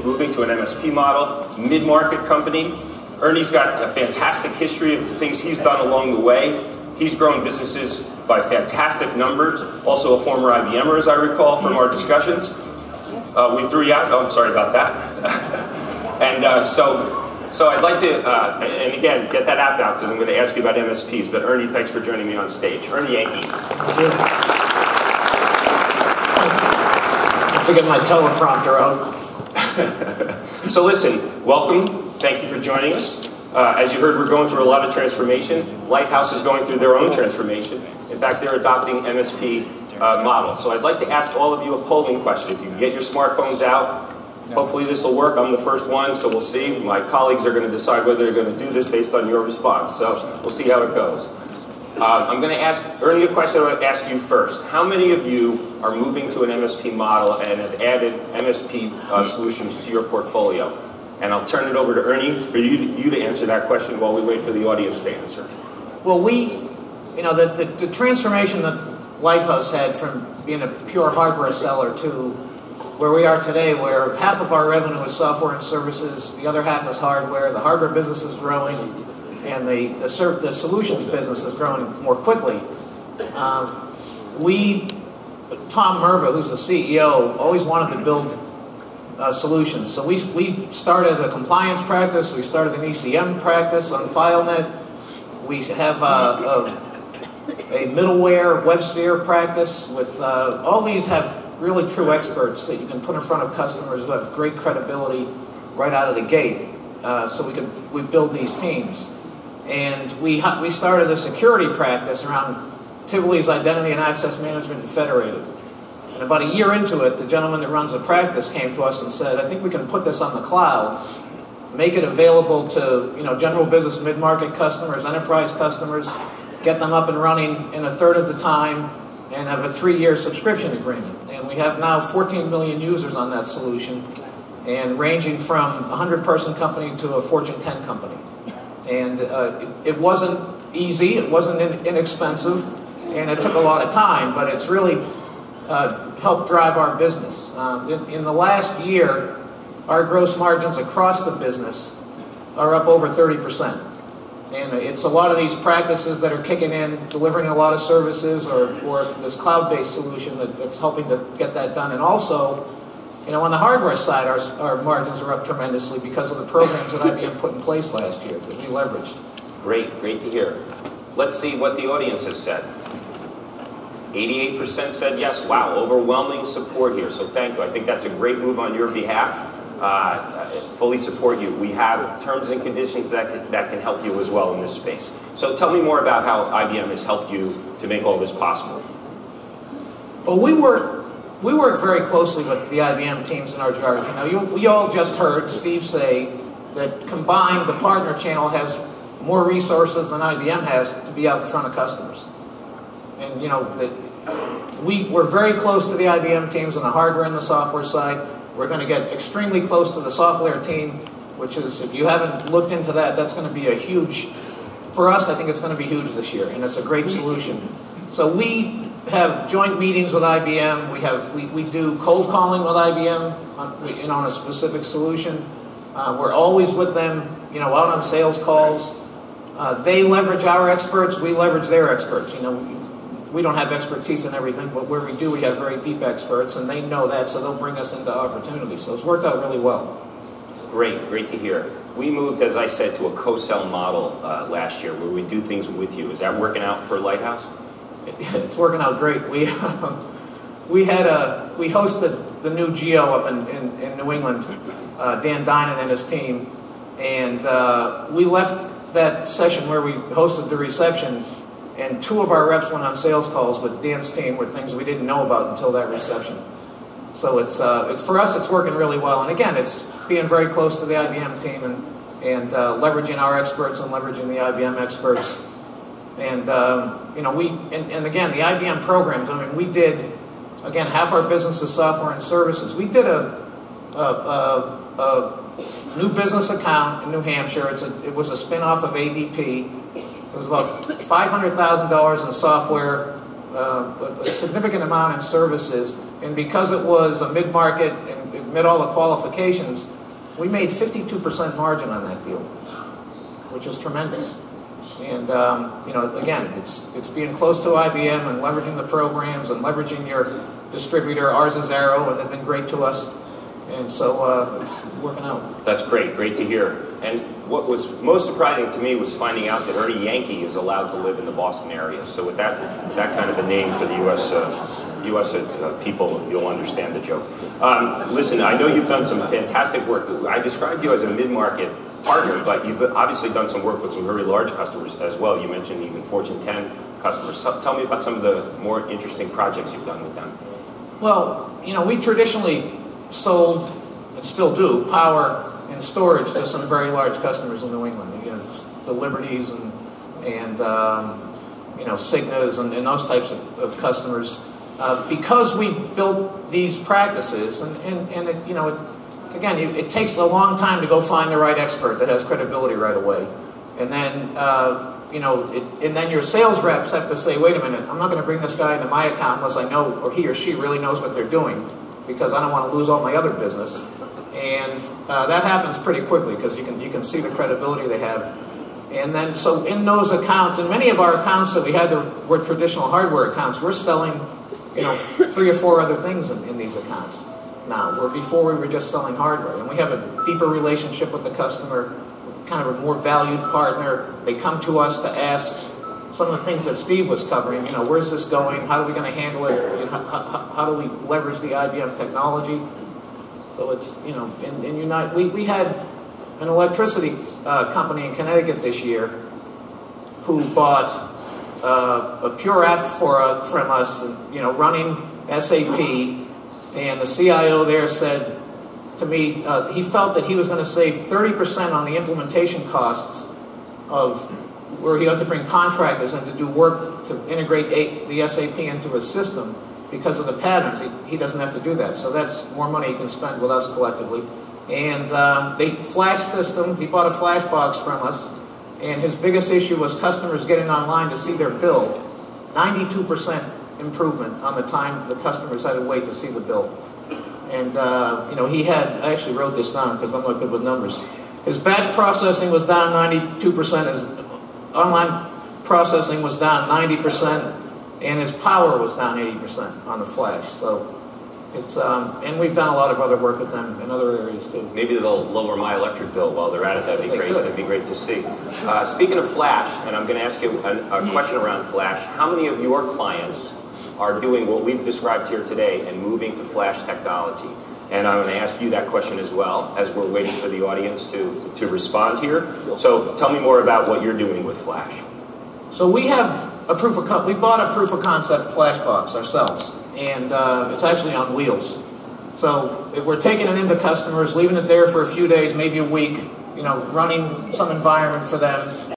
moving to an MSP model, mid-market company. Ernie's got a fantastic history of things he's done along the way. He's grown businesses by fantastic numbers, also a former IBMer, as I recall from our discussions. We threw you out. Oh, I'm sorry about that. And so I'd like to, and again, get that app out because I'm going to ask you about MSPs. But Ernie, thanks for joining me on stage. Ernie Yenke. Thank you. I have to get my teleprompter out. So listen, welcome. Thank you for joining us. As you heard, we're going through a lot of transformation. Lighthouse is going through their own transformation. In fact, they're adopting MSP model. So I'd like to ask all of you a polling question. If you can get your smartphones out, hopefully this will work. I'm the first one, so we'll see. My colleagues are going to decide whether they're going to do this based on your response. So we'll see how it goes. I'm going to ask Ernie a question. I'm going to ask you first. How many of you are moving to an MSP model and have added MSP solutions to your portfolio? And I'll turn it over to Ernie for you to answer that question while we wait for the audience to answer. Well, the transformation that Lighthouse had from being a pure hardware seller to where we are today, where half of our revenue is software and services, the other half is hardware. The hardware business is growing, and the solutions business is growing more quickly. Tom Merva, who's the CEO, always wanted to build solutions. So we started a compliance practice, we started an ECM practice on FileNet, we have a middleware WebSphere practice with, all these have really true experts that you can put in front of customers who have great credibility right out of the gate. So we build these teams. And we started a security practice around Tivoli's Identity and Access Management and Federated. And about a year into it, the gentleman that runs the practice came to us and said, I think we can put this on the cloud, make it available to general business mid-market customers, enterprise customers, get them up and running in a third of the time, and have a 3-year subscription agreement. And we have now 14 million users on that solution, and ranging from a 100-person company to a Fortune 10 company. And it wasn't easy, it wasn't inexpensive, and it took a lot of time, but it's really helped drive our business. In the last year, our gross margins across the business are up over 30%. And it's a lot of these practices that are kicking in, delivering a lot of services, or this cloud-based solution that's helping to get that done. And also, on the hardware side, our margins are up tremendously because of the programs that IBM put in place last year that we leveraged. Great to hear. Let's see what the audience has said. 88% said yes. Wow, overwhelming support here. So thank you. I think that's a great move on your behalf. Fully support you. We have terms and conditions that can help you as well in this space. So tell me more about how IBM has helped you to make all this possible. Well, we work very closely with the IBM teams in our geography. Now, you all just heard Steve say that combined, the partner channel has more resources than IBM has to be out in front of customers. And we're very close to the IBM teams on the hardware and the software side. We're going to get extremely close to the software team, which is, if you haven't looked into that, that's going to be a huge, for us, I think it's going to be huge this year, and it's a great solution. So we have joint meetings with IBM. We do cold calling with IBM on a specific solution. We're always with them, out on sales calls. They leverage our experts. We leverage their experts. We don't have expertise in everything, but where we do, we have very deep experts, and they know that, so they'll bring us into opportunities. So it's worked out really well. Great to hear. We moved, as I said, to a co-sell model last year where we do things with you. Is that working out for Lighthouse? It's working out great. We hosted the new Geo up in New England, Dan Dinan and his team, and we left that session where we hosted the reception, and 2 of our reps went on sales calls with Dan's team with things we didn't know about until that reception. So for us, it's working really well. And again, it's being very close to the IBM team and leveraging our experts and leveraging the IBM experts. And and again, the IBM programs. I mean, we did, again, half our business is software and services. We did a new business account in New Hampshire. It was a spin-off of ADP. It was about $500,000 in software, a significant amount in services, and because it was a mid-market and it met all the qualifications. We made 52% margin on that deal, which is tremendous. And you know, again, it's being close to IBM and leveraging the programs and leveraging your distributor. Ours is Arrow, and they've been great to us. And so it's working out. That's great. Great to hear. And what was most surprising to me was finding out that Ernie Yenke is allowed to live in the Boston area. So with that kind of a name for the U.S. People, you'll understand the joke. Listen, I know you've done some fantastic work. I described you as a mid-market partner, but you've obviously done some work with some very large customers as well. You mentioned even Fortune 10 customers. So tell me about some of the more interesting projects you've done with them. Well, you know, we traditionally sold, and still do, power and storage to some very large customers in New England. You know, the Liberties and you know, Cignas and those types of customers. Because we built these practices, and it, you know, again, it takes a long time to go find the right expert that has credibility right away, and then you know, and then your sales reps have to say, wait a minute, I'm not going to bring this guy into my account unless I know, or he or she really knows what they're doing, because I don't want to lose all my other business. And that happens pretty quickly because you can see the credibility they have. And then, so in those accounts, and many of our accounts that we had that were traditional hardware accounts, we're selling, you know, 3 or 4 other things in these accounts now, where before we were just selling hardware. And we have a deeper relationship with the customer, kind of a more valued partner. They come to us to ask some of the things that Steve was covering. You know, where's this going? How are we going to handle it? You know, how do we leverage the IBM technology? So it's, you know, in Unite, we had an electricity company in Connecticut this year who bought a pure app from us, and, you know, running SAP, and the CIO there said to me, he felt that he was going to save 30% on the implementation costs of where he had to bring contractors in to do work to integrate the SAP into his system. Because of the patterns, he doesn't have to do that. So that's more money he can spend with us collectively. And the flash system, he bought a flash box from us, and his biggest issue was customers getting online to see their bill. 92% improvement on the time the customers had to wait to see the bill. And you know, I actually wrote this down because I'm not good with numbers. His batch processing was down 92%, his online processing was down 90%, and his power was down 80% on the flash. So it's, and we've done a lot of other work with them in other areas too. Maybe they'll lower my electric bill while they're at it. That'd be great. That'd be great to see. Speaking of flash, and I'm going to ask you a question around flash. How many of your clients are doing what we've described here today and moving to flash technology? And I'm going to ask you that question as well, as we're waiting for the audience to respond here. So tell me more about what you're doing with flash. So we have we bought a proof of concept flash box ourselves, and it's actually on wheels. So if we're taking it into customers, leaving it there for a few days, maybe a week, you know, running some environment for them,